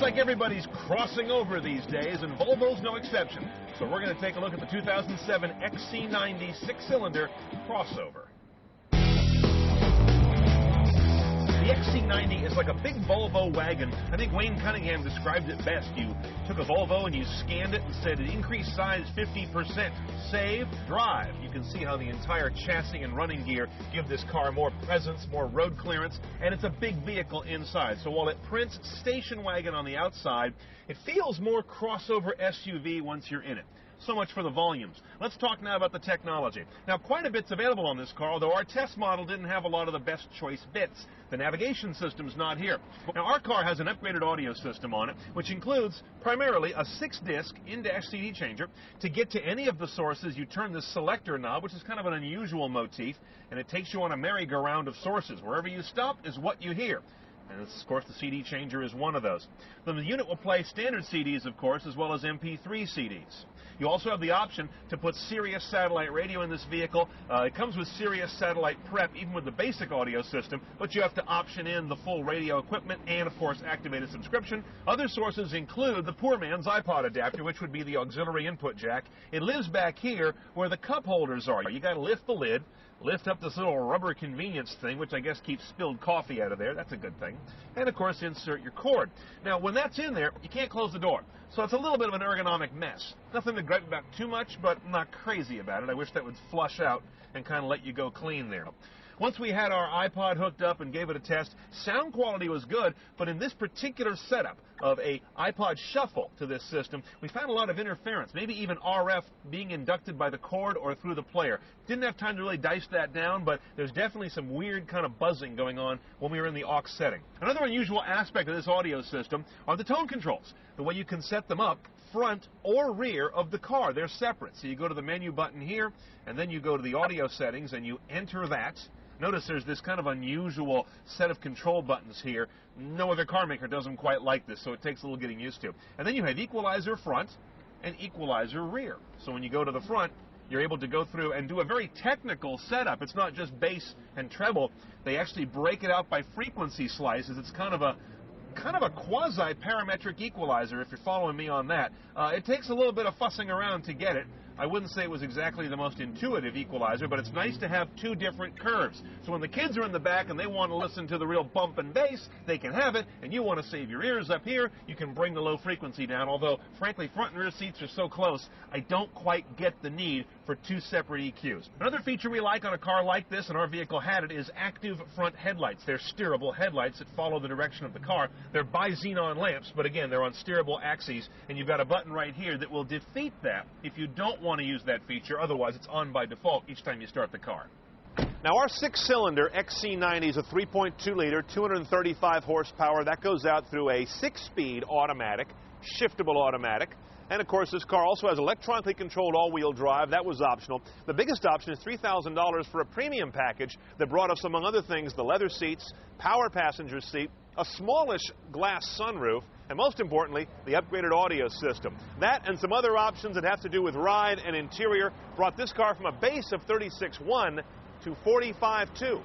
like everybody's crossing over these days, and Volvo's no exception. So we're going to take a look at the 2007 Xc90 six-cylinder crossover. The Xc90 is like a big Volvo wagon. I think Wayne Cunningham described it best. You took a Volvo and you scanned it and said increase size 50%, save, drive. You can see how the entire chassis and running gear give this car more presence, more road clearance, and it's a big vehicle inside. So while it prints station wagon on the outside, it feels more crossover SUV once you're in it. So much for the volumes. Let's talk now about the technology. Now, quite a bit's available on this car, although our test model didn't have a lot of the best choice bits. The navigation system's not here. Now, our car has an upgraded audio system on it, which includes primarily a 6-disc in-dash CD changer. To get to any of the sources, you turn the selector knob, which is kind of an unusual motif, and it takes you on a merry-go-round of sources. Wherever you stop is what you hear. And, of course, the CD changer is one of those. Then the unit will play standard CDs, of course, as well as MP3 CDs. You also have the option to put Sirius satellite radio in this vehicle. It comes with Sirius satellite prep, even with the basic audio system, but you have to option in the full radio equipment and, of course, activate a subscription. Other sources include the poor man's iPod adapter, which would be the auxiliary input jack. It lives back here where the cup holders are. You got to lift the lid, lift up this little rubber convenience thing, which I guess keeps spilled coffee out of there. That's a good thing. And, of course, insert your cord. Now, when that's in there, you can't close the door. So it's a little bit of an ergonomic mess. Nothing to gripe about too much, but I'm not crazy about it. I wish that would flush out and kind of let you go clean there. Once we had our iPod hooked up and gave it a test, sound quality was good, but in this particular setup of a iPod shuffle to this system, we found a lot of interference, maybe even RF being inducted by the cord or through the player. Didn't have time to really dice that down, but there's definitely some weird kind of buzzing going on when we were in the aux setting. Another unusual aspect of this audio system are the tone controls, the way you can set them up front or rear of the car. They're separate. So you go to the menu button here, and then you go to the audio settings, and you enter that. Notice there's this kind of unusual set of control buttons here. No other car maker does them quite like this, so it takes a little getting used to. And then you have equalizer front and equalizer rear. So when you go to the front, you're able to go through and do a very technical setup. It's not just bass and treble. They actually break it out by frequency slices. It's kind of a quasi-parametric equalizer, if you're following me on that. It takes a little bit of fussing around to get it. I wouldn't say it was exactly the most intuitive equalizer, but it's nice to have two different curves. So when the kids are in the back and they want to listen to the real bump and bass, they can have it, and you want to save your ears up here, you can bring the low frequency down, although, frankly, front and rear seats are so close, I don't quite get the need for two separate EQs. Another feature we like on a car like this, and our vehicle had it, is active front headlights. They're steerable headlights that follow the direction of the car. They're bi-xenon lamps, but again, they're on steerable axes, and you've got a button right here that will defeat that if you don't want to use that feature. Otherwise, it's on by default each time you start the car. Now, our six-cylinder Xc90 is a 3.2-liter, 235 horsepower. That goes out through a 6-speed automatic, shiftable automatic. And, of course, this car also has electronically controlled all-wheel drive. That was optional. The biggest option is $3,000 for a premium package that brought us, among other things, the leather seats, power passenger seat, a smallish glass sunroof, and most importantly, the upgraded audio system. That and some other options that have to do with ride and interior brought this car from a base of $36,100 to $45,200.